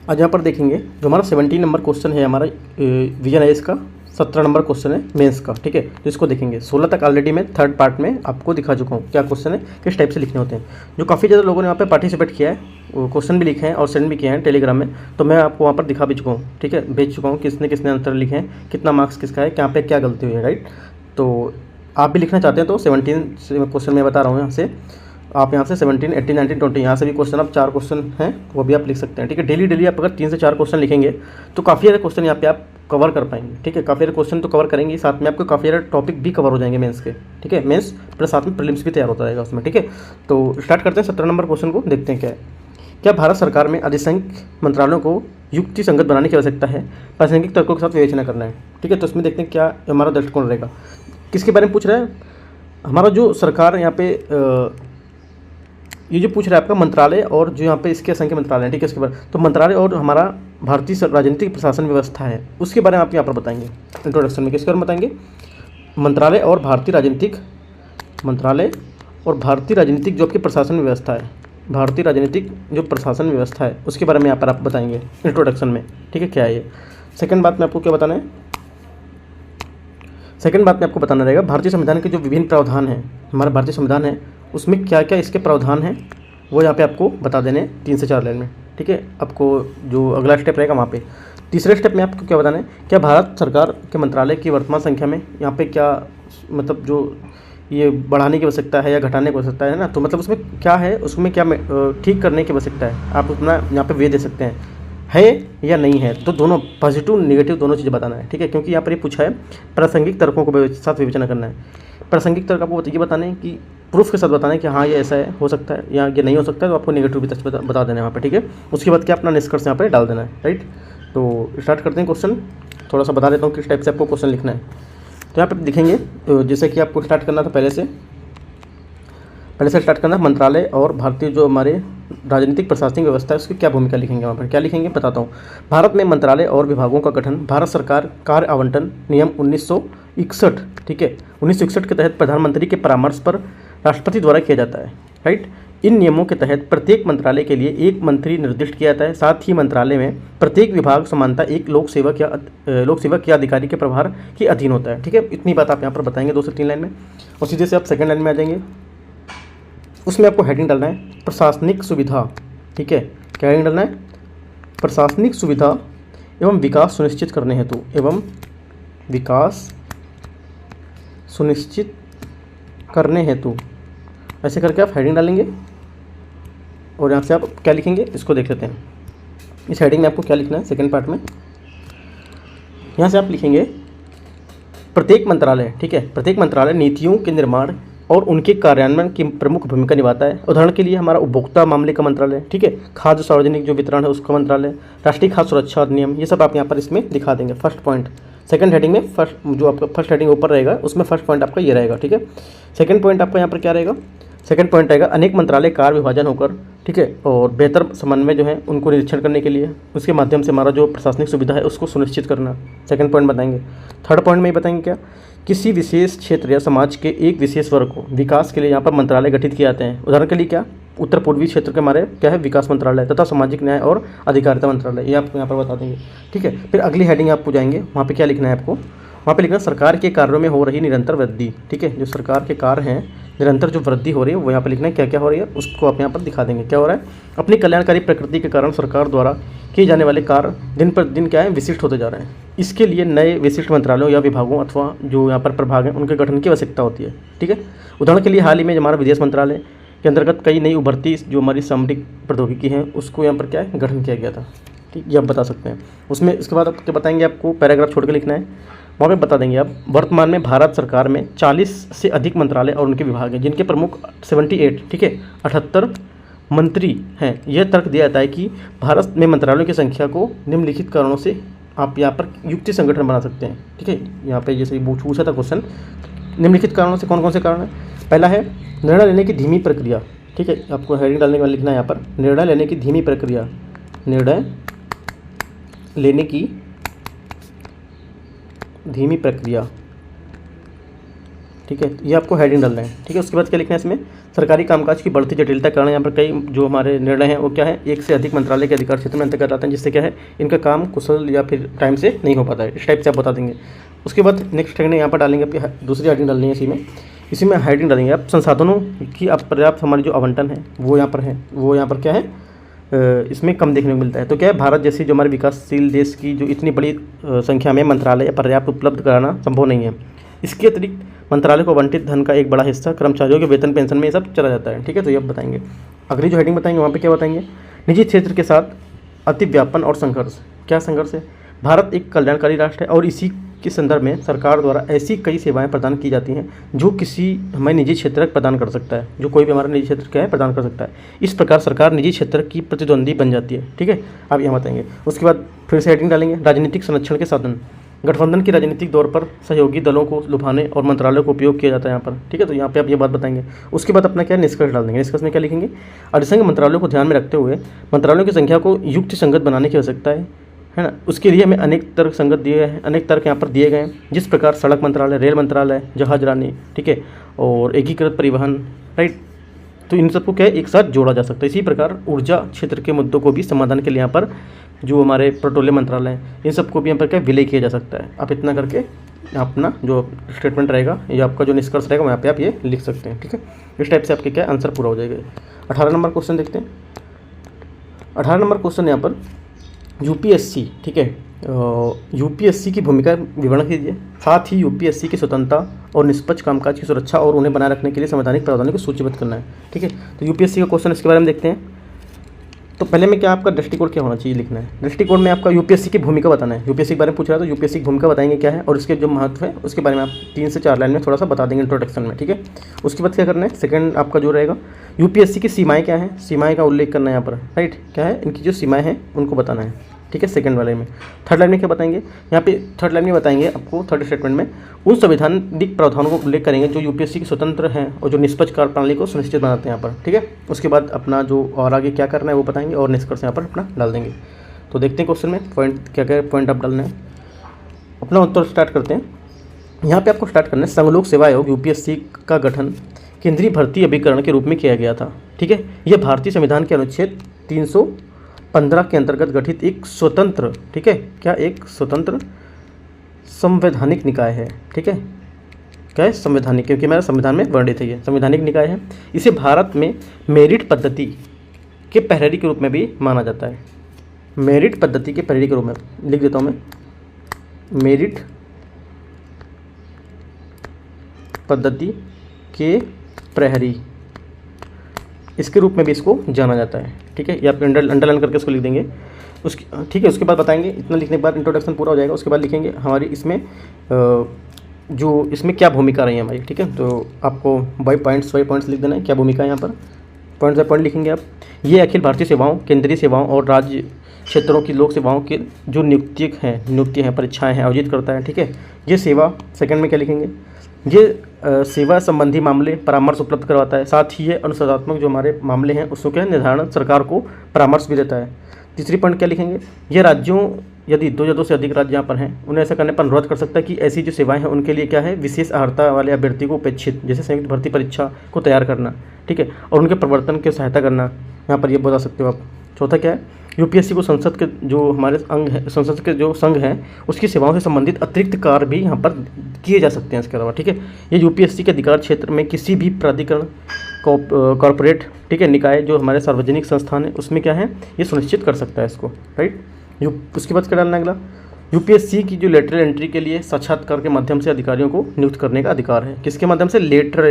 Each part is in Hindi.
आज यहाँ पर देखेंगे जो हमारा 17 नंबर क्वेश्चन है हमारा विजन आईएएस का 17 नंबर क्वेश्चन है मेंस का, ठीक है। तो इसको देखेंगे। 16 तक ऑलरेडी मैं थर्ड पार्ट में आपको दिखा चुका हूँ क्या क्वेश्चन है, किस टाइप से लिखने होते हैं। जो काफ़ी ज़्यादा लोगों ने यहाँ पे पार्टिसिपेट किया है, वो क्वेश्चन भी लिखे हैं और सेंड भी किए हैं टेलीग्राम में, तो मैं आपको वहाँ पर दिखा भी चुका हूँ, ठीक है। भेज चुका हूँ किसने किसने आंसर लिखे हैं, कितना मार्क्स किसका है, क्या पे क्या गलती हुई है, राइट। तो आप भी लिखना चाहते हैं तो 17 क्वेश्चन मैं बता रहा हूँ यहाँ से, आप यहाँ से 17, 18, 19, 20 यहाँ से भी क्वेश्चन, आप 4 क्वेश्चन हैं वो भी आप लिख सकते हैं, ठीक है। डेली आप अगर 3 से 4 क्वेश्चन लिखेंगे तो काफ़ी सारे क्वेश्चन यहाँ पे आप कवर कर पाएंगे, ठीक है। काफ़ी सारे क्वेश्चन तो कवर करेंगे, साथ में आपको काफ़ी सारे टॉपिक भी कवर हो जाएंगे मेंस के, ठीक है। मेंस प्लस साथ में प्रीलिम्स भी तैयार होता रहेगा उसमें, ठीक है। तो स्टार्ट करते हैं 17 नंबर क्वेश्चन को, देखते हैं क्या है। क्या भारत सरकार में अधिसंख्य मंत्रालयों को युक्ति संगत बनाने की आवश्यकता है, प्रासंगिक तर्कों के साथ विवेचना करना है, ठीक है। तो इसमें देखते हैं क्या हमारा दृष्टिकोण रहेगा, किसके बारे में पूछ रहा है। हमारा जो सरकार यहाँ पे ये जो पूछ रहा है आपका मंत्रालय और जो यहाँ पे इसके असंख्य मंत्रालय हैं, ठीक है। इसके बारे तो मंत्रालय और हमारा भारतीय राजनीतिक प्रशासन व्यवस्था है उसके बारे में आप यहाँ पर बताएंगे इंट्रोडक्शन में, किसके बारे में बताएंगे। मंत्रालय और भारतीय राजनीतिक जो आपकी प्रशासन व्यवस्था है, भारतीय राजनीतिक जो प्रशासन व्यवस्था है उसके बारे में यहाँ पर आप बताएंगे इंट्रोडक्शन में, ठीक है। क्या है ये। सेकंड बात में आपको क्या बताना है, सेकंड बात में आपको बताना रहेगा भारतीय संविधान के जो विभिन्न प्रावधान हैं, हमारा भारतीय संविधान है उसमें क्या क्या इसके प्रावधान हैं वो यहाँ पे आपको बता देने 3 से 4 लाइन में, ठीक है। आपको जो अगला स्टेप रहेगा वहाँ पे। तीसरे स्टेप में आपको क्या बताना है, क्या भारत सरकार के मंत्रालय की वर्तमान संख्या में यहाँ पे क्या मतलब जो ये बढ़ाने की आवश्यकता है या घटाने की आवश्यकता है ना, तो मतलब उसमें क्या है, उसमें क्या ठीक करने की आवश्यकता है, आप उतना यहाँ पे वे दे सकते हैं या नहीं है। तो दोनों पॉजिटिव नेगेटिव दोनों चीज़ें बताना है, ठीक है। क्योंकि यहाँ पर ये पूछा है प्रासंगिक तर्कों को साथ विवेचना करना है। प्रासंगिक तर्क आपको ये बताना है कि प्रूफ के साथ बताना है कि हाँ ये ऐसा है, हो सकता है या ये नहीं हो सकता है, तो आपको नेगेटिव भी बता देना है वहाँ पे, ठीक है। उसके बाद क्या अपना निष्कर्ष यहाँ पे डाल देना है, राइट। तो स्टार्ट करते हैं क्वेश्चन, थोड़ा सा बता देता हूँ किस टाइप से आपको क्वेश्चन लिखना है। तो यहाँ पे दिखेंगे तो जैसे कि आपको स्टार्ट करना था पहले से स्टार्ट करना, मंत्रालय और भारतीय जो हमारे राजनीतिक प्रशासनिक व्यवस्था है उसकी क्या भूमिका लिखेंगे, वहाँ पर क्या लिखेंगे बताता हूँ। भारत में मंत्रालय और विभागों का गठन भारत सरकार कार्य आवंटन नियम 1961, ठीक है, 1961 के तहत प्रधानमंत्री के परामर्श पर राष्ट्रपति द्वारा किया जाता है, राइट। इन नियमों के तहत प्रत्येक मंत्रालय के लिए एक मंत्री निर्दिष्ट किया जाता है। साथ ही मंत्रालय में प्रत्येक विभाग समानता एक लोक सेवक या अधिकारी के प्रभार के अधीन होता है, ठीक है। इतनी बात आप यहाँ पर बताएंगे 2 से 3 लाइन में, और सीधे से आप सेकंड लाइन में आ जाएंगे। उसमें आपको हेडिंग डालना है प्रशासनिक सुविधा, ठीक है। क्या हेडिंग डालना है, प्रशासनिक सुविधा एवं विकास सुनिश्चित करने हेतु, एवं विकास सुनिश्चित करने हेतु, ऐसे करके आप हेडिंग डालेंगे। और यहाँ से आप क्या लिखेंगे इसको देख लेते हैं। इस हेडिंग में आपको क्या लिखना है सेकंड पार्ट में, यहाँ से आप लिखेंगे प्रत्येक मंत्रालय, ठीक है, प्रत्येक मंत्रालय नीतियों के निर्माण और उनके कार्यान्वयन की प्रमुख भूमिका निभाता है। उदाहरण के लिए हमारा उपभोक्ता मामले का मंत्रालय, ठीक है, खाद्य सार्वजनिक जो वितरण है उसका मंत्रालय, राष्ट्रीय खाद्य सुरक्षा अधिनियम, ये सब आप यहाँ पर इसमें दिखा देंगे। फर्स्ट पॉइंट सेकंड हेडिंग में, फर्स्ट जो आपका फर्स्ट हेडिंग ऊपर रहेगा उसमें फर्स्ट पॉइंट आपका ये रहेगा, ठीक है। सेकंड पॉइंट आपका यहाँ पर क्या रहेगा, सेकंड पॉइंट रहेगा अनेक मंत्रालय कार्य विभाजन होकर, ठीक है, और बेहतर समन्वय जो है उनको निरीक्षण करने के लिए उसके माध्यम से हमारा जो प्रशासनिक सुविधा है उसको सुनिश्चित करना, सेकंड पॉइंट बताएंगे। थर्ड पॉइंट में ये बताएंगे क्या, किसी विशेष क्षेत्र या समाज के एक विशेष वर्ग को विकास के लिए यहाँ पर मंत्रालय गठित किए जाते हैं। उदाहरण के लिए क्या, उत्तर पूर्वी क्षेत्र के हमारे क्या है विकास मंत्रालय तथा सामाजिक न्याय और अधिकारिता मंत्रालय, ये आपको यहाँ पर बता देंगे, ठीक है। फिर अगली हेडिंग आपको जाएंगे, वहाँ पे क्या लिखना है आपको, वहाँ पे लिखना सरकार के कार्यों में हो रही निरंतर वृद्धि, ठीक है। जो सरकार के कार्य हैं निरंतर जो वृद्धि हो रही है वो यहाँ पर लिखना है, क्या क्या हो रही है उसको आप यहाँ पर दिखा देंगे। क्या हो रहा है, अपनी कल्याणकारी प्रकृति के कारण सरकार द्वारा किए जाने वाले कार्य दिन पर दिन क्या है विशिष्ट होते जा रहे हैं। इसके लिए नए विशिष्ट मंत्रालयों या विभागों अथवा जो यहाँ पर प्रभाग हैं उनके गठन की आवश्यकता होती है, ठीक है। उदाहरण के लिए हाल ही में हमारा विदेश मंत्रालय के अंतर्गत कई नई उभरती जो हमारी सामरिक प्रौद्योगिकी है उसको यहाँ पर क्या है गठन किया गया था, ठीक, ये आप बता सकते हैं। उसमें इसके बाद आप क्या बताएंगे, आपको पैराग्राफ छोड़ के लिखना है, वहाँ पे बता देंगे आप वर्तमान में भारत सरकार में 40 से अधिक मंत्रालय और उनके विभाग हैं जिनके प्रमुख 78, ठीक है, 78 मंत्री हैं। यह तर्क दिया जाता है कि भारत में मंत्रालयों की संख्या को निम्नलिखित कारणों से आप यहाँ पर युक्ति संगठन बना सकते हैं, ठीक है। यहाँ पे जैसे पूछा था क्वेश्चन, निम्नलिखित कारणों से कौन कौन से कारण है। पहला है निर्णय लेने की धीमी प्रक्रिया, ठीक है, आपको हेडिंग डालने के बाद लिखना है यहाँ पर निर्णय लेने की धीमी प्रक्रिया, निर्णय लेने की धीमी प्रक्रिया, ठीक है, ये आपको हेडिंग डालना है। ठीक है, उसके बाद क्या लिखना है इसमें, सरकारी कामकाज की बढ़ती जटिलता के कारण यहाँ पर कई जो हमारे निर्णय हैं वो क्या है, एक से अधिक मंत्रालय के अधिकार क्षेत्र में अंतर्गत आते हैं, जिससे क्या है इनका काम कुशल या फिर टाइम से नहीं हो पाता है। इस टाइप से आप बता देंगे। उसके बाद नेक्स्ट हेडिंग यहाँ पर डालेंगे, आपकी दूसरी हेडिंग डालनी है इसी में हेडिंग डालेंगे आप, संसाधनों की पर्याप्त हमारी जो आवंटन है वो यहाँ पर है, वो यहाँ पर क्या है इसमें कम देखने को मिलता है। तो क्या है, भारत जैसी जो हमारे विकासशील देश की जो इतनी बड़ी संख्या में मंत्रालय पर्याप्त उपलब्ध कराना संभव नहीं है। इसके अतिरिक्त मंत्रालय को आवंटित धन का एक बड़ा हिस्सा कर्मचारियों के वेतन पेंशन में ये सब चला जाता है। ठीक है, तो ये आप बताएंगे। अगली जो हेडिंग बताएंगे वहाँ पे क्या बताएंगे, निजी क्षेत्र के साथ अतिव्यापन और संघर्ष। क्या संघर्ष है, भारत एक कल्याणकारी राष्ट्र है और इसी के संदर्भ में सरकार द्वारा ऐसी कई सेवाएं प्रदान की जाती हैं जो किसी हमारे निजी क्षेत्र प्रदान कर सकता है, जो कोई भी हमारा निजी क्षेत्र क्या है प्रदान कर सकता है। इस प्रकार सरकार निजी क्षेत्र की प्रतिद्वंदी बन जाती है। ठीक है, आप यहाँ बताएंगे। उसके बाद फिर से हेडिंग डालेंगे, राजनीतिक संरक्षण के साधन। गठबंधन की राजनीतिक दौर पर सहयोगी दलों को लुभाने और मंत्रालयों को उपयोग किया जाता है यहाँ पर। ठीक है, तो यहाँ पे आप ये बात बताएंगे। उसके बाद अपना क्या निष्कर्ष डाल देंगे। निष्कर्ष में क्या लिखेंगे, अधिसंघ मंत्रालयों को ध्यान में रखते हुए मंत्रालयों की संख्या को युक्ति संगत बनाने की आवश्यकता है ना। उसके लिए हमें अनेक तर्क संगत दिए हैं, अनेक तर्क यहाँ पर दिए गए हैं, जिस प्रकार सड़क मंत्रालय, रेल मंत्रालय, जहाजरानी, ठीक है, और एकीकृत परिवहन, राइट। तो इन सबको क्या है एक साथ जोड़ा जा सकता है। इसी प्रकार ऊर्जा क्षेत्र के मुद्दों को भी समाधान के लिए यहाँ पर जो हमारे पेट्रोलियम मंत्रालय है इन सबको भी यहाँ पर क्या विलय किया जा सकता है। आप इतना करके अपना जो स्टेटमेंट रहेगा या आपका जो निष्कर्ष रहेगा वहाँ पे आप ये लिख सकते हैं। ठीक है, इस टाइप से आपके क्या आंसर पूरा हो जाएगा। 18 नंबर क्वेश्चन देखते हैं। 18 नंबर क्वेश्चन यहाँ पर यूपीएससी, ठीक है, यूपीएससी की भूमिका विवरण कीजिए, साथ ही यूपीएससी की स्वतंत्रता और निष्पक्ष कामकाज की सुरक्षा और उन्हें बनाए रखने के लिए संवैधानिक प्रावधानों को सूचीबद्ध करना है। ठीक है, तो यूपीएससी का क्वेश्चन इसके बारे में देखते हैं। तो पहले में क्या आपका दृष्टिकोण क्या होना चाहिए लिखना है। दृष्टिकोण में आपका यूपीएससी की भूमिका बताना है। यूपीएससी के बारे में पूछ रहा है तो यूपीएससी की भूमिका बताएंगे क्या है और इसके जो महत्व है उसके बारे में आप 3 से 4 लाइन में थोड़ा सा बता देंगे इंट्रोडक्शन में। ठीक है, उसके बाद क्या करना है, सेकंड आपका जो रहेगा यूपीएससी की सीमाएं क्या है, सीमाएं का उल्लेख करना है यहाँ पर, राइट। क्या है, इनकी जो सीमाएं हैं उनको बताना है। ठीक है, सेकंड वाले में। थर्ड लाइन में क्या बताएंगे, यहाँ पे थर्ड लाइन में बताएंगे आपको, थर्ड स्टेटमेंट में उन संवैधानिक प्रावधानों को उल्लेख करेंगे जो यूपीएससी की स्वतंत्र हैं और जो निष्पक्ष कार्य प्रणाली को सुनिश्चित बनाते हैं यहाँ पर। ठीक है, उसके बाद अपना जो और आगे क्या करना है वो बताएंगे और निष्कर्ष यहाँ पर अपना डाल देंगे। तो देखते हैं क्वेश्चन में पॉइंट क्या क्या पॉइंट आप डालना है। अपना उत्तर स्टार्ट करते हैं। यहाँ पे आपको स्टार्ट करना है, संघ लोक सेवा आयोग यूपीएससी का गठन केंद्रीय भर्ती अभिकरण के रूप में किया गया था। ठीक है, यह भारतीय संविधान के अनुच्छेद 315 के अंतर्गत गठित एक स्वतंत्र, ठीक है, क्या एक स्वतंत्र संवैधानिक निकाय है। ठीक है, क्या है, संवैधानिक, क्योंकि मेरा संविधान में वर्णित है ये संवैधानिक निकाय है। इसे भारत में मेरिट पद्धति के प्रहरी के रूप में भी माना जाता है। मेरिट पद्धति के प्रहरी के रूप में लिख देता हूँ मैं, मेरिट पद्धति के प्रहरी, इसके रूप में भी इसको जाना जाता है। ठीक है, ये आप अंडरलाइन करके इसको लिख देंगे। उसकी ठीक है, उसके बाद बताएंगे, इतना लिखने के बाद इंट्रोडक्शन पूरा हो जाएगा। उसके बाद लिखेंगे हमारी इसमें जो इसमें क्या भूमिका रही है हमारी। ठीक है, तो आपको बाई पॉइंट्स लिख देना है, क्या भूमिका है यहाँ पर, पॉइंट बाय पॉइंट लिखेंगे आप। ये अखिल भारतीय सेवाओं, केंद्रीय सेवाओं और राज्य क्षेत्रों की लोक सेवाओं के जो नियुक्ति हैं, परीक्षाएँ हैं आयोजित करता है। ठीक है, ये सेवा, सेकंड में क्या लिखेंगे, ये सेवा संबंधी मामले परामर्श उपलब्ध करवाता है। साथ ही ये अनुशासनात्मक जो हमारे मामले हैं उसको क्या निर्धारण सरकार को परामर्श भी देता है। तीसरी पॉइंट क्या लिखेंगे, ये राज्यों यदि 2 या 2 से अधिक राज्य यहाँ पर हैं उन्हें ऐसा करने पर अनुरोध कर सकता है कि ऐसी जो सेवाएं हैं उनके लिए क्या है विशेष अर्हता वाले अभ्यर्थी को उपेक्षित, जैसे संयुक्त भर्ती परीक्षा को तैयार करना, ठीक है, और उनके प्रवर्तन की सहायता करना, यहाँ पर ये बता सकते हो आप। चौथा क्या है, यूपीएससी को संसद के जो हमारे अंग है, संसद के जो संघ हैं उसकी सेवाओं से संबंधित अतिरिक्त कार्य भी यहाँ पर किए जा सकते हैं इसके अलावा। ठीक है, ये यूपीएससी के अधिकार क्षेत्र में किसी भी प्राधिकरण, कॉर्पोरेट, ठीक है, निकाय जो हमारे सार्वजनिक संस्थान है उसमें क्या है ये सुनिश्चित कर सकता है इसको, राइट। उसके बाद क्या डालना अगला, यूपीएससी की जो लेटरल एंट्री के लिए साक्षात्कार के माध्यम से अधिकारियों को नियुक्त करने का अधिकार है। किसके माध्यम से, लेटरल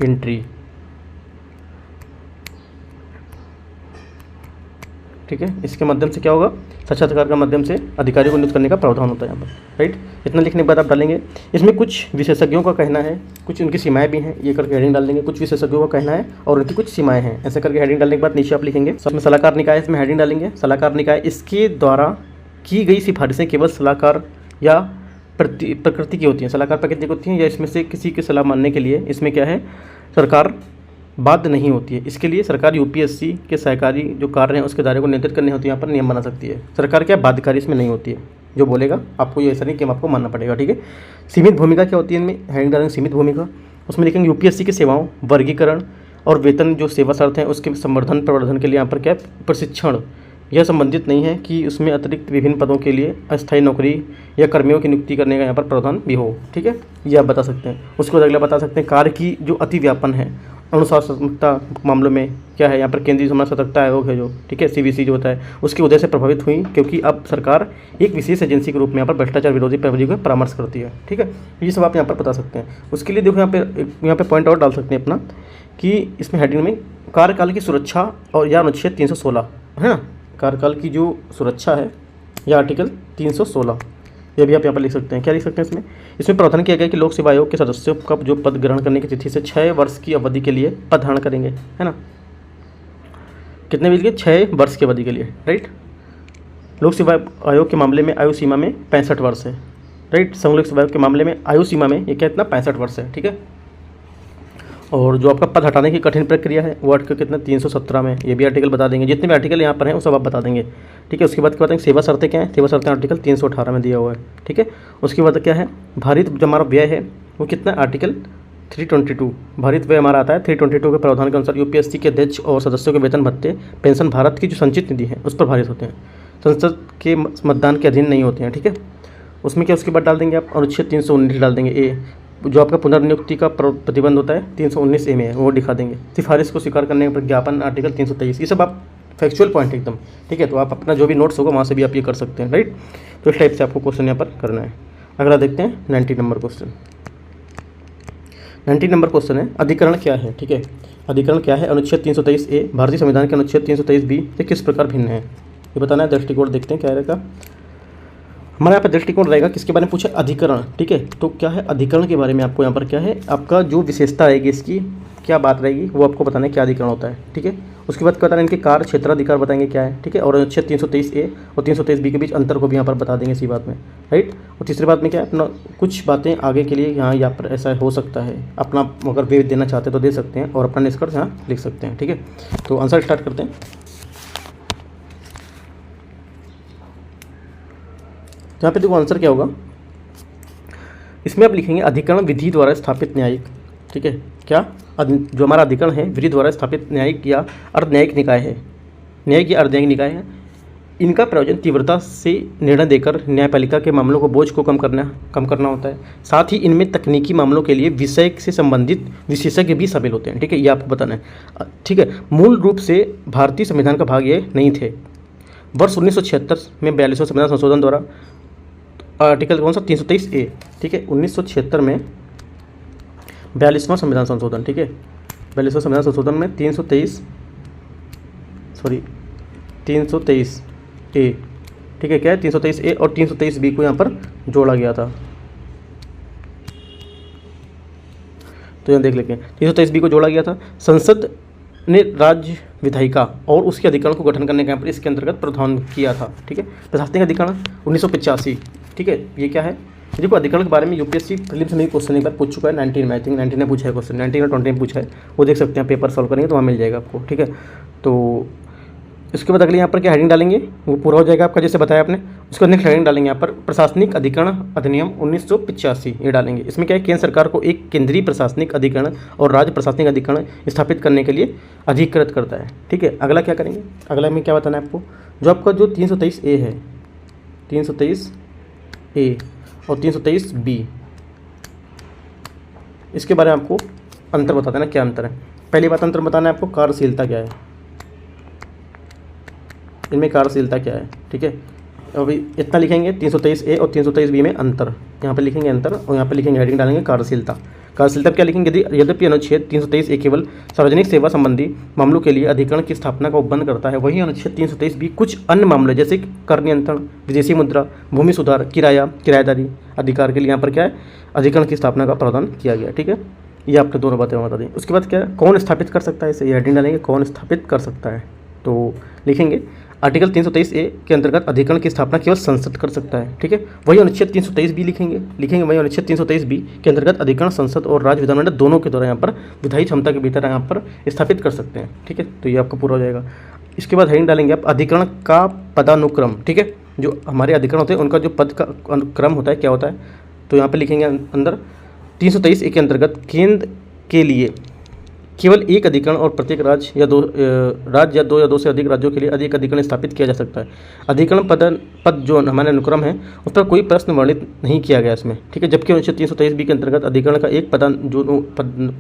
एंट्री, ठीक है, इसके माध्यम से क्या होगा, साक्षात्कार के माध्यम से अधिकारियों को नियुक्त करने का प्रावधान होता है यहाँ पर, राइट। इतना लिखने के बाद आप डालेंगे इसमें कुछ विशेषज्ञों का कहना है, कुछ उनकी सीमाएं भी हैं, ये करके हेडिंग डाल देंगे। कुछ विशेषज्ञों का कहना है और उनकी कुछ सीमाएं हैं, ऐसा करके हेडिंग डालने के बाद नीचे आप लिखेंगे इसमें सलाहकार निकाय, इसमें हेडिंग डालेंगे सलाहकार निकाय, इसके द्वारा की गई सिफारिशें केवल सलाहकार या प्रकृति की होती हैं, सलाहकार प्रकृति की होती हैं या इसमें से किसी की सलाह मानने के लिए इसमें क्या है सरकार बाध्य नहीं होती है। इसके लिए सरकार यूपीएससी के सहकारी जो कार्य हैं उसके दायरे को नियंत्रित करने होती है, यहाँ पर नियम बना सकती है। सरकार क्या बाध्यकारी इसमें नहीं होती है, जो बोलेगा आपको ये ऐसा नहीं कि आपको मानना पड़ेगा, ठीक है। सीमित भूमिका क्या होती है इनमें, हेडिंग डालेंगे सीमित भूमिका। उसमें लिखेंगे यूपीएससी की सेवाओं, वर्गीकरण और वेतन जो सेवा शर्त हैं उसके संवर्धन प्रवर्धन के लिए यहाँ पर क्या प्रशिक्षण, यह संबंधित नहीं है कि उसमें अतिरिक्त विभिन्न पदों के लिए अस्थायी नौकरी या कर्मियों की नियुक्ति करने का यहाँ पर प्रावधान भी हो, ठीक है। ये आप बता सकते हैं। उसके बाद अगला बता सकते हैं कार्य की जो अतिव्यापन है अनुशासनात्मकता मामलों में क्या है, यहाँ पर केंद्रीय समाज सतर्कता आयोग है जो, ठीक है, सीवीसी जो होता है, उसकी वजह से प्रभावित हुई क्योंकि अब सरकार एक विशेष एजेंसी के रूप में यहाँ पर भ्रष्टाचार विरोधी प्रविधि को परामर्श करती है, ठीक है। ये सब आप यहाँ पर बता सकते हैं। उसके लिए देखो यहाँ पे पॉइंट आउट डाल सकते हैं अपना कि इसमें हेडिंग में कार्यकाल की सुरक्षा और या अनुच्छेद 316 है ना, कार्यकाल की जो सुरक्षा है या आर्टिकल 316, ये भी आप यहाँ पर लिख सकते हैं। क्या लिख सकते हैं इसमें प्रावधान किया गया कि लोक सेवा आयोग के सदस्यों का जो पद ग्रहण करने की तिथि से 6 वर्ष की अवधि के लिए पद धारण करेंगे, है ना। कितने बीत गए, 6 वर्ष की अवधि के लिए, राइट। लोक सेवा आयोग के मामले में आयु सीमा में 65 वर्ष है, राइट। संघ लोक सेवा आयोग के मामले में आयु सीमा में ये क्या इतना 65 वर्ष है, ठीक है। और जो आपका पद हटाने की कठिन प्रक्रिया है वो आर्टिकल कितना 317 में, ये भी आर्टिकल बता देंगे। जितने भी आर्टिकल यहाँ पर हैं वो सब आप बता देंगे, ठीक है। उसके बाद क्या बताएंगे सेवा शर्तें क्या है, सेवा शर्तें आर्टिकल 318 में दिया हुआ है, ठीक है। उसके बाद क्या है भारित जो हमारा व्यय है वो कितना आर्टिकल 322, भारित व्यय हमारा आता है 322 के प्रावधान के अनुसार यूपीएससी के अध्यक्ष और सदस्यों के वेतन भत्ते पेंशन भारत की जो संचित निधि है उस पर भारित होते हैं, संसद के मतदान के अधीन नहीं होते हैं, ठीक है। उसमें क्या उसके बाद डाल देंगे आप अनुच्छेद 319 डाल देंगे ए, जो आपका पुनर्नियुक्ति का प्रतिबंध होता है 319 ए में है वो दिखा देंगे। सिफारिश को स्वीकार करने का प्रज्ञापन आर्टिकल 323, ये सब आप फैक्चुअल पॉइंट एकदम, ठीक है। तो आप अपना जो भी नोट्स होगा वहाँ से भी आप ये कर सकते हैं, राइट। तो इस टाइप से आपको क्वेश्चन यहाँ पर करना है। अगला देखते हैं 90 नंबर क्वेश्चन। 90 नंबर क्वेश्चन है अधिकरण क्या है, ठीक है। अधिकरण क्या है, अनुच्छेद 323 ए भारतीय संविधान के अनुच्छेद 323 बी से किस प्रकार भिन्न है, ये बताना है। दृष्टिकोण देखते हैं क्या रहेगा हमारे यहाँ पर। दृष्टिकोण रहेगा किसके बारे में पूछे, अधिकरण, ठीक है। तो क्या है अधिकरण के बारे में आपको यहाँ पर क्या है आपका जो विशेषता रहेगी इसकी क्या बात रहेगी वो आपको बताना है क्या अधिकरण होता है, ठीक है। उसके बाद क्या बताना है इनके कार्य क्षेत्राधिकार बताएंगे क्या है, ठीक है। और अनुच्छेद 323 ए और 323 बी के बीच अंतर को भी यहाँ पर बता देंगे इसी बात में, राइट। और तीसरी बात में क्या है अपना कुछ बातें आगे के लिए यहाँ पर ऐसा हो सकता है, अपना अगर वे देना चाहते हैं तो दे सकते हैं और अपना निष्कर्ष यहाँ लिख सकते हैं, ठीक है। तो आंसर स्टार्ट करते हैं। यहाँ पे देखो आंसर क्या होगा, इसमें आप लिखेंगे अधिकरण विधि द्वारा स्थापित न्यायिक, ठीक है। क्या जो हमारा अधिकरण है विधि द्वारा स्थापित न्यायिक या अर्धन्यायिक निकाय है, न्यायिक या अर्धन्यायिक निकाय है। इनका प्रयोजन तीव्रता से निर्णय देकर न्यायपालिका के मामलों को बोझ को कम करना होता है। साथ ही इनमें तकनीकी मामलों के लिए विषय से संबंधित विशेषज्ञ भी शामिल होते हैं, ठीक है। ये आपको बताना है, ठीक है। मूल रूप से भारतीय संविधान का भाग ये नहीं थे। वर्ष 1976 में 42वां संविधान संशोधन द्वारा आर्टिकल कौन सा 323 ए, ठीक है। 1976 में 42वां संविधान संशोधन, ठीक है। 42वां संविधान संशोधन में 323 ए, ठीक है। क्या है 323 ए और 323 बी को यहाँ पर जोड़ा गया था। तो यहाँ देख लेते हैं 323 बी को जोड़ा गया था। संसद ने राज्य विधायिका और उसके अधिकरण को गठन करने के यहाँ पर इसके अंतर्गत प्रावधान किया था, ठीक है। प्रशासनिक अधिकरण 1985, ठीक है। ये क्या है देखो अधिकरण के बारे में यूपीएससी प्रीलिम्स में क्वेश्चन एक बार पूछ चुका है 19 में, आई थिंक 19 ने पूछा है क्वेश्चन, 19 और 20 में पूछा है, वो देख सकते हैं पेपर सॉल्व करेंगे तो वहाँ मिल जाएगा आपको, ठीक है। तो इसके बाद अगले यहाँ पर क्या हेडिंग डालेंगे वो पूरा हो जाएगा आपका जैसे बताया आपने। उसके बाद नेक्स्ट हेडिंग डालेंगे यहाँ पर प्रशासनिक अधिकरण अधिनियम 1985 ये डालेंगे। इसमें क्या है केंद्र सरकार को एक केंद्रीय प्रशासनिक अधिकरण और राज्य प्रशासनिक अधिकरण स्थापित करने के लिए अधिकृत करता है, ठीक है। अगला क्या करेंगे, अगला में क्या बताना है आपको, जो आपका जो 323 ए है, 323 ए और 323 बी, इसके बारे में आपको अंतर बता देना क्या अंतर है। पहली बात अंतर बताना है आपको कार्यशीलता क्या है, इनमें कार्यशीलता क्या है, ठीक है। अभी इतना लिखेंगे 323 ए और 323 बी में अंतर, यहाँ पे लिखेंगे अंतर और यहाँ पे लिखेंगे हेडिंग डालेंगे कार्यशीलता। कार्यशीलता क्या लिखेंगे, यद्यपि अनुच्छेद 323 ए केवल सार्वजनिक सेवा संबंधी मामलों के लिए अधिकरण की स्थापना का उपबंध करता है, वहीं अनुच्छेद 323 बी कुछ अन्य मामले जैसे कर नियंत्रण, विदेशी मुद्रा, भूमि सुधार, किराएदारी अधिकार के लिए यहाँ पर क्या है अधिकरण की स्थापना का प्रावधान किया गया, ठीक है। ये आपने दोनों बातें बता दी। उसके बाद क्या है कौन स्थापित कर सकता है इसे, ये हेडिंग डालेंगे कौन स्थापित कर सकता है, तो लिखेंगे आर्टिकल 323A के अंतर्गत अधिकरण की स्थापना केवल संसद कर सकता है। ठीक है, वही अनुच्छेद 323B लिखेंगे वही अनुच्छेद 323B के अंतर्गत अधिकरण संसद और राज्य विधानमंडल दोनों के द्वारा यहाँ पर विधायी क्षमता के भीतर यहाँ पर स्थापित कर सकते हैं। ठीक है, तो ये आपका पूरा हो जाएगा। इसके बाद हेडिंग डालेंगे आप अधिकरण का पदानुक्रम। ठीक है, जो हमारे अधिकरण होते हैं उनका जो पद का क्रम होता है क्या होता है, तो यहाँ पर लिखेंगे अंदर 323A के अंतर्गत केंद्र के लिए केवल एक अधिकरण और प्रत्येक राज्य या दो या दो से अधिक राज्यों के लिए अधिक अधिकरण स्थापित किया जा सकता है। अधिकरण पद जो हमारे अनुक्रम है उस पर कोई प्रश्न वर्णित नहीं किया गया इसमें। ठीक है, जबकि अनुच्छेद 323B के अंतर्गत अधिकरण का एक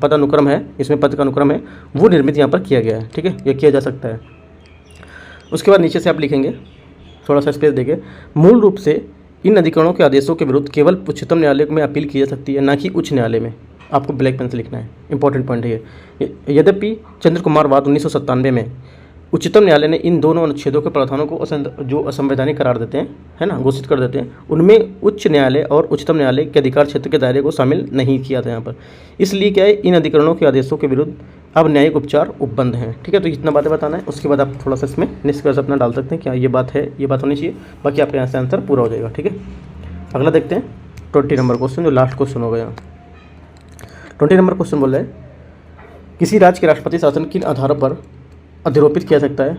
पदानुक्रम है, इसमें पद का अनुक्रम है, वो निर्मित यहाँ पर किया गया है। ठीक है, यह किया जा सकता है। उसके बाद नीचे से आप लिखेंगे, थोड़ा सा स्पेस देंगे, मूल रूप से इन अधिकरणों के आदेशों के विरुद्ध केवल उच्चतम न्यायालय में अपील की जा सकती है, न कि उच्च न्यायालय में। आपको ब्लैक पेन से लिखना है, इंपॉर्टेंट पॉइंट है ये। यद्यपि चंद्र कुमार वाद 1997 में उच्चतम न्यायालय ने इन दोनों अनुच्छेदों के प्रावधानों को जो असंवैधानिक करार देते हैं, है ना, घोषित कर देते हैं, उनमें उच्च न्यायालय और उच्चतम न्यायालय के अधिकार क्षेत्र के दायरे को शामिल नहीं किया था यहाँ पर। इसलिए क्या है, इन अधिकरणों के आदेशों के विरुद्ध अब न्यायिक उपचार उपबंध हैं। ठीक है, तो इतना बातें बताना है। उसके बाद आप थोड़ा सा इसमें निष्कर्ष अपना डाल सकते हैं, क्या ये बात है, ये बात होनी चाहिए, बाकी आपका यहाँ से आंसर पूरा हो जाएगा। ठीक है, अगला देखते हैं 20 नंबर क्वेश्चन, जो लास्ट क्वेश्चन होगा यहाँ। 20 नंबर क्वेश्चन बोल रहा है, किसी राज्य के राष्ट्रपति शासन किन आधारों पर अधिरोपित किया सकता है,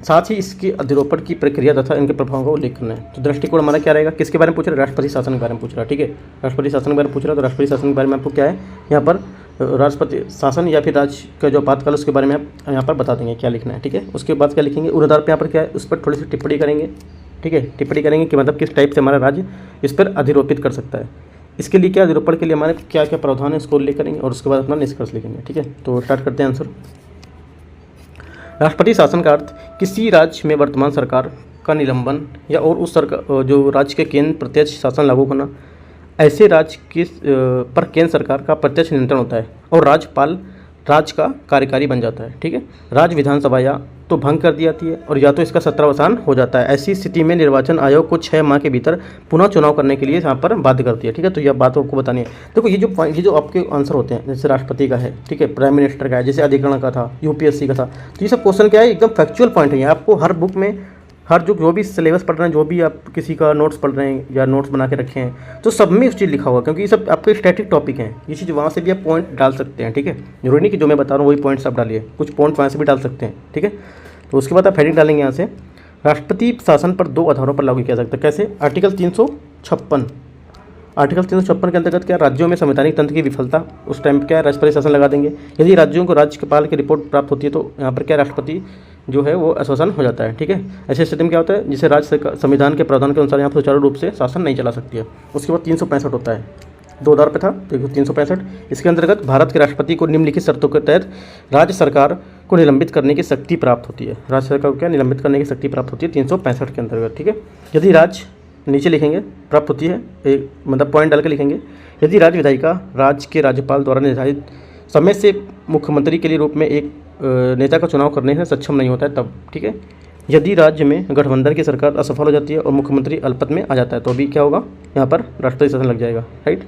साथ ही इसके अधिरोपण की प्रक्रिया तथा इनके प्रभाव का उल्लेख करना है। तो दृष्टिकोण हमारा क्या रहेगा, किसके बारे में पूछ रहा है, राष्ट्रपति शासन के बारे में पूछ रहा है। ठीक है, राष्ट्रपति शासन के बारे में पूछ रहा है, तो राष्ट्रपति शासन के बारे में आपको क्या है यहाँ पर राष्ट्रपति शासन या फिर राज्य का जो आपातकाल उसके बारे में आप यहाँ पर बता देंगे क्या लिखना है। ठीक है, उसके बाद क्या लिखेंगे, उन आधार पर यहाँ पर क्या है उस पर थोड़ी सी टिप्पणी करेंगे। ठीक है, टिप्पणी करेंगे कि मतलब किस टाइप से हमारा राज्य इस पर अधिरोपित कर सकता है, इसके लिए क्या अधिरोपण के लिए हमारे क्या क्या प्रावधान है उसको उल्लेख करेंगे और उसके बाद अपना निष्कर्ष लिखेंगे। ठीक है, तो स्टार्ट करते हैं आंसर। राष्ट्रपति शासन का अर्थ किसी राज्य में वर्तमान सरकार का निलंबन या और उस सरकार जो राज्य के केंद्र प्रत्यक्ष शासन लागू करना, ऐसे राज्य के पर केंद्र सरकार का प्रत्यक्ष नियंत्रण होता है और राज्यपाल राज्य का कार्यकारी बन जाता है। ठीक है, राज्य विधानसभा या तो भंग कर दी जाती है और या तो इसका सत्रावसान हो जाता है। ऐसी स्थिति में निर्वाचन आयोग को 6 माह के भीतर पुनः चुनाव करने के लिए यहाँ पर बाध्य करती है। ठीक है, तो यह बात आपको बतानी है। देखो ये जो आपके आंसर होते हैं, जैसे राष्ट्रपति का है, ठीक है, प्राइम मिनिस्टर का है, जैसे अधिकरण का था, यूपीएससी का था, तो ये सब क्वेश्चन क्या है, एकदम फैक्चुअल पॉइंट है। आपको हर बुक में हर जो भी सिलेबस पढ़ रहे हैं, जो भी आप किसी का नोट्स पढ़ रहे हैं या नोट्स बना के रखे हैं, तो सब में उस चीज़ लिखा हुआ, क्योंकि ये सब आपके स्टैटिक टॉपिक हैं। ये चीज़ वहाँ से भी आप पॉइंट डाल सकते हैं। ठीक है, जरूरी नहीं कि जो मैं बता रहा हूँ वही पॉइंट्स आप डालिए, कुछ पॉइंट वहाँ से भी डाल सकते हैं। ठीक है, तो उसके बाद आप हेडिंग डालेंगे यहाँ से, राष्ट्रपति शासन पर 2 आधारों पर लागू किया जा सकता है। कैसे, आर्टिकल 356 के अंतर्गत क्या, राज्यों में संवैधानिक तंत्र की विफलता, उस टाइम क्या राष्ट्रपति शासन लगा देंगे। यदि राज्यों को राज्यपाल की रिपोर्ट प्राप्त होती है तो यहाँ पर क्या राष्ट्रपति जो है वो आश्वासन हो जाता है। ठीक है, ऐसे स्थिति में क्या होता है, जिसे राज्य संविधान के प्रावधान के अनुसार यहाँ पर सुचारू रूप से शासन नहीं चला सकती है। उसके बाद 365 होता है, 2 आधार पे था, देखो 365। इसके अंतर्गत भारत के राष्ट्रपति को निम्नलिखित शर्तों के तहत राज्य सरकार को निलंबित करने की शक्ति प्राप्त होती है। राज्य सरकार को क्या निलंबित करने की शक्ति प्राप्त होती है 365 के अंतर्गत। ठीक है, यदि राज्य, नीचे लिखेंगे प्राप्त होती है, एक मतलब पॉइंट डाल के लिखेंगे, यदि राज्य विधायिका राज्य के राज्यपाल द्वारा निर्धारित समय से मुख्यमंत्री के लिए रूप में एक नेता का चुनाव करने में सक्षम नहीं होता है तब। ठीक है, यदि राज्य में गठबंधन की सरकार असफल हो जाती है और मुख्यमंत्री अल्पमत में आ जाता है तो अभी क्या होगा, यहाँ पर राष्ट्रपति शासन लग जाएगा। राइट,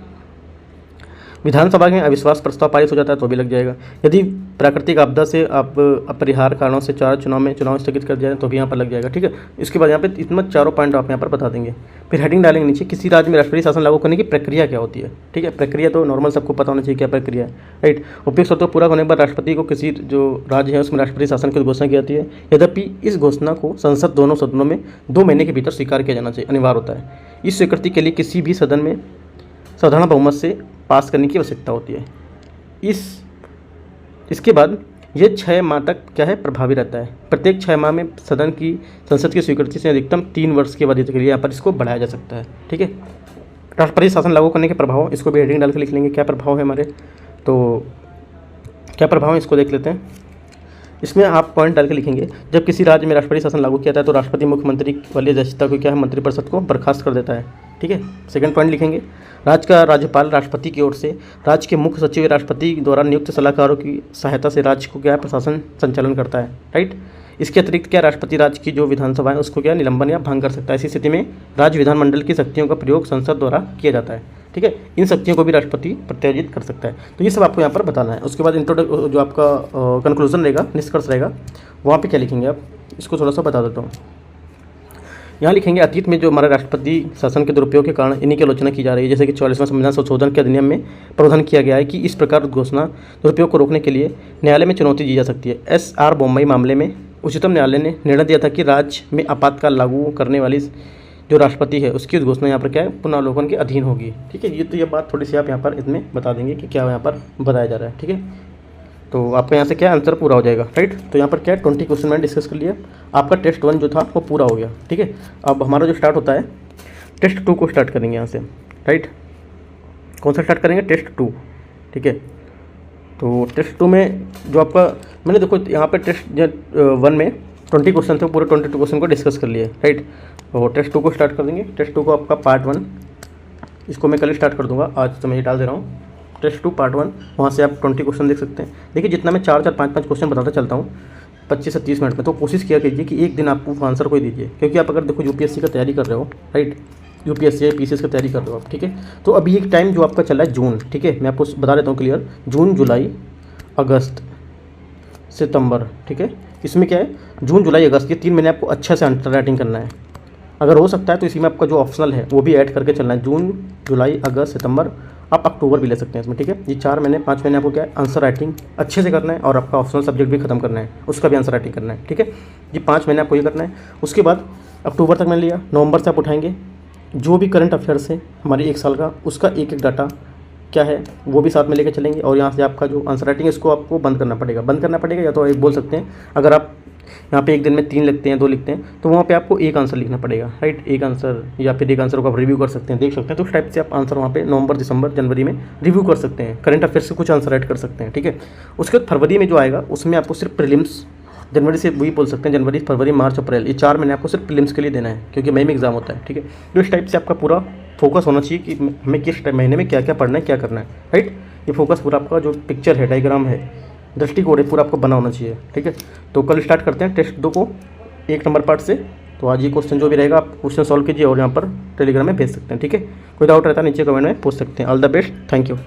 विधानसभा में अविश्वास प्रस्ताव पारित हो जाता है तो भी लग जाएगा। यदि प्राकृतिक आपदा से आप अपरिहार्य कारणों से 4 चुनाव स्थगित कर दिया जाए तो भी यहाँ पर लग जाएगा। ठीक है, इसके बाद यहाँ पे इतना चारों पॉइंट आप यहाँ पर बता देंगे। फिर हेडिंग डालेंगे नीचे, किसी राज्य में राष्ट्रपति शासन लागू करने की प्रक्रिया क्या होती है। ठीक है, प्रक्रिया तो नॉर्मल सबको पता होना चाहिए क्या प्रक्रिया है। राइट, उपयुक्त शर्तों पूरा होने पर राष्ट्रपति को किसी जो राज्य है उसमें राष्ट्रपति शासन की घोषणा की जाती है। यद्यपि इस घोषणा को संसद दोनों सदनों में 2 महीने के भीतर स्वीकार किया जाना चाहिए, अनिवार्य होता है। इस स्वीकृति के लिए किसी भी सदन में साधारण बहुमत से पास करने की आवश्यकता होती है। इसके बाद ये 6 माह तक क्या है प्रभावी रहता है। प्रत्येक 6 माह में संसद की स्वीकृति से अधिकतम 3 वर्ष की अवधि के लिए यहाँ पर इसको बढ़ाया जा सकता है। ठीक है, राष्ट्रपति शासन लागू करने के प्रभाव, इसको भी हेडिंग डाल के लिख लेंगे क्या प्रभाव है हमारे, तो क्या प्रभाव है इसको देख लेते हैं। इसमें आप पॉइंट डाल के लिखेंगे, जब किसी राज्य में राष्ट्रपति शासन लागू किया जाता है तो राष्ट्रपति मुख्यमंत्री वाली अध्यक्षता को क्या है मंत्रिपरिषद को बर्खास्त कर देता है। ठीक है, सेकंड पॉइंट लिखेंगे, राज्य का राज्यपाल राष्ट्रपति की ओर से राज्य के मुख्य सचिव राष्ट्रपति द्वारा नियुक्त सलाहकारों की सहायता से राज्य को क्या प्रशासन संचालन करता है। राइट, इसके अतिरिक्त क्या राष्ट्रपति राज्य की जो विधानसभा है उसको क्या निलंबन या भंग कर सकता है। ऐसी स्थिति में राज्य विधानमंडल की शक्तियों का प्रयोग संसद द्वारा किया जाता है। ठीक है। इन शक्तियों को भी राष्ट्रपति प्रत्यार्जित कर सकता है। तो ये सब आपको यहाँ पर बताना है। उसके बाद इंट्रोडक्ट जो आपका कंक्लूजन रहेगा, निष्कर्ष रहेगा, वहाँ पे क्या लिखेंगे आप, इसको थोड़ा सा बता देता हूँ। यहाँ लिखेंगे अतीत में जो हमारा राष्ट्रपति शासन के दुरुपयोग के कारण इन्हीं की आलोचना की जा रही है, जैसे कि 44वां संविधान संशोधन के अधिनियम में प्रावधान किया गया है कि इस प्रकार घोषणा दुरुपयोग को रोकने के लिए न्यायालय में चुनौती दी जा सकती है। SR बोम्मई मामले में उच्चतम न्यायालय ने निर्णय दिया था कि राज्य में आपातकाल लागू करने वाली जो राष्ट्रपति है उसकी घोषणा यहाँ पर क्या है, पुनरावलोकन के अधीन होगी। ठीक है, ये बात थोड़ी सी आप यहाँ पर इसमें बता देंगे कि क्या यहाँ पर बताया जा रहा है। ठीक है, तो आपका यहाँ से क्या आंसर पूरा हो जाएगा, राइट। तो यहाँ पर क्या 20 क्वेश्चन मैंने डिस्कस कर लिया। आपका टेस्ट 1 जो था वो पूरा हो गया। ठीक है, अब हमारा जो स्टार्ट होता है टेस्ट 2 को स्टार्ट करेंगे यहाँ से, राइट। कौन सा स्टार्ट करेंगे, टेस्ट 2। ठीक है, तो टेस्ट 2 में जो आपका मैंने देखो यहाँ पर टेस्ट 1 में 20 क्वेश्चन थे, पूरे 22 क्वेश्चन को डिस्कस कर लिए, राइट। तो टेस्ट 2 को स्टार्ट कर देंगे। टेस्ट 2 को आपका पार्ट 1, इसको मैं कल स्टार्ट कर दूंगा, आज तो मैं ये डाल दे रहा हूँ। टेस्ट 2 पार्ट 1, वहाँ से आप 20 क्वेश्चन देख सकते हैं। देखिए जितना मैं 4-4, 5-5 क्वेश्चन बताता चलता हूँ 25 से 30 मिनट में, तो कोशिश किया कीजिए कि एक दिन आपको आंसर कोई दीजिए, क्योंकि आप अगर देखो यूपीएससी का तैयारी कर रहे हो, राइट, यूपीएससी पीसीएस की तैयारी कर रहे हो आप। ठीक है, तो अभी एक टाइम जो आपका चल रहा है जून, ठीक है, मैं आपको बता देता हूँ क्लियर, जून, जुलाई, अगस्त, सितंबर। ठीक है, इसमें क्या है, जून, जुलाई, अगस्त, ये 3 महीने आपको अच्छे से आंसर राइटिंग करना है। अगर हो सकता है तो इसी में आपका जो ऑप्शनल है वो भी ऐड करके चलना है, जून, जुलाई, अगस्त, सितंबर, आप अक्टूबर भी ले सकते हैं इसमें। ठीक है, ये 4 महीने 5 महीने आपको क्या है, आंसर राइटिंग अच्छे से करना है, और आपका ऑप्शनल सब्जेक्ट भी खत्म करना है, उसका भी आंसर राइटिंग करना है। ठीक है, ये 5 महीने आपको ये करना है। उसके बाद अक्टूबर तक मैंने लिया, नवंबर से आप उठाएंगे जो भी करंट अफेयर्स है हमारे 1 साल का, उसका एक डाटा क्या है वो भी साथ में लेकर चलेंगे। और यहाँ से आपका जो आंसर राइटिंग इसको आपको बंद करना पड़ेगा, या तो एक बोल सकते हैं अगर आप यहाँ पे एक दिन में 3 लिखते हैं, 2 लिखते हैं, तो वहाँ पे आपको एक आंसर लिखना पड़ेगा, राइट, एक आंसर, या फिर एक आंसर को आप रिव्यू कर सकते हैं, देख सकते हैं। तो उस टाइप से आप आंसर वहाँ पे नवंबर, दिसंबर, जनवरी में रिव्यू कर सकते हैं, करंट अफेयर से कुछ आंसर ऐड कर सकते हैं। ठीक है, उसके बाद फरवरी में जो आएगा उसमें आपको सिर्फ प्रीलिम्स, जनवरी से वही बोल सकते हैं, जनवरी, फरवरी, मार्च, अप्रैल, ये 4 महीने आपको सिर्फ प्रीलिम्स के लिए देना है, क्योंकि मई में एग्जाम होता है। ठीक है, तो इस टाइप से आपका पूरा फोकस होना चाहिए कि हमें किस महीने में क्या क्या पढ़ना है, क्या करना है, राइट। ये फोकस पूरा आपका जो पिक्चर है, डायग्राम है, दृष्टिकोण है, पूरा आपको बना होना चाहिए। ठीक है, तो कल स्टार्ट करते हैं टेस्ट 2 को 1 नंबर पार्ट से। तो आज ये क्वेश्चन जो भी रहेगा आप क्वेश्चन सॉल्व कीजिए और यहाँ पर टेलीग्राम में भेज सकते हैं। ठीक है, कोई डाउट रहता है नीचे कमेंट में पूछ सकते हैं। All the best, thank you.